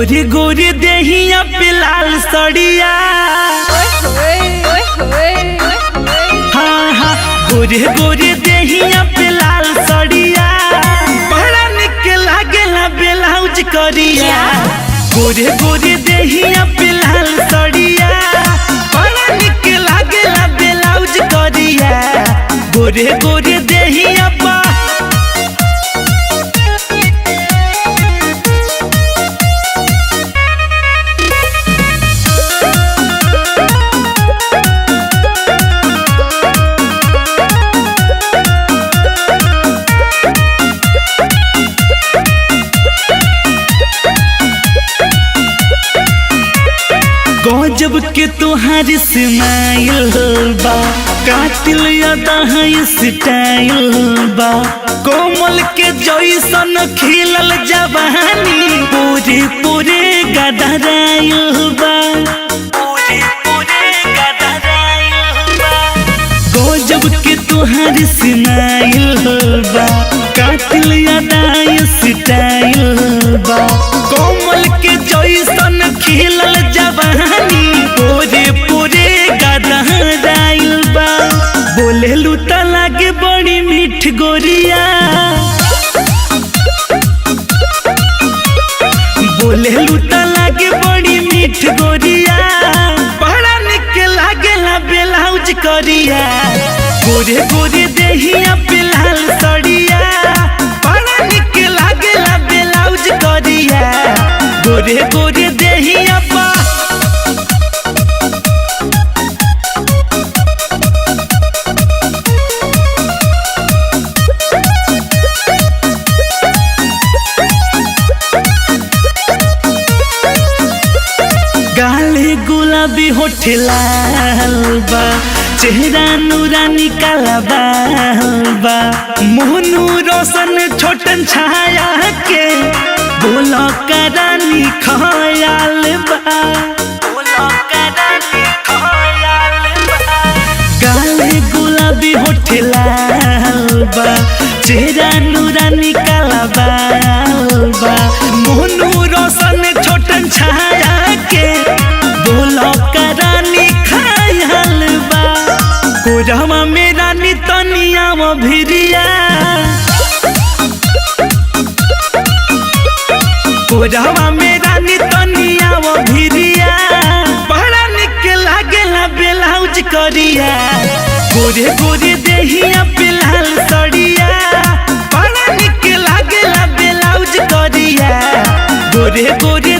गोरी गोरी देहिया पे लाल सड़िया। हाँ हाँ गोरी गोरी देहिया पे लाल सड़िया, बड़ा निक लागेला ब्लाउज करिया। गोरी गोरी देहिया पे लाल सड़िया, बड़ा निक लागेला ब्लाउज करिया। गोरी गोरी देहिया पा गजब के तुहारी स्माइल बा, कातिल यादा है स्टाइल बा। कोमल के जैसन खिलल जवानी, पूरे पूरे गदराइल बा। गजब के तुहारी स्माइल बा, कातिल यादा स्टाइल बा। कोमल के जैसन खिलल जवानी, पूरे पूरे गदराइल बा। बोलेलू त लागे बड़ी मीठ गोरिया, बोलेलू त लागे बड़ी मीठ गोरिया। बड़ा निक लागेला ब्लाउज करिया। गोरे गोरे देहिया पे लाल सड़िया, बड़ा निक लागेला ब्लाउज करिया। गोरे गोरे देहिया पा गाले गुलाबी होठ लाल बा, चेहरा नूरानी काला बाल बा। मोहनू रोशन छोटन छाया के, बोलो करानी खयाल बा। गाले गुलाबी होठ लाल बा, चेहरा नूरानी काला बाल बा। मोहनू रोशन छोटन छाया के, बोलो करानी खयाल बा। कोरहवा में रानी तनिया भिरिया, कोरहवा में रानी तनिया भिरिया। बड़ा निक लागेला ब्लाउज करिया। गोरे गोरे देहिया पे लाल सड़िया, बड़ा निक लागेला ब्लाउज करिया। गोरे गोरे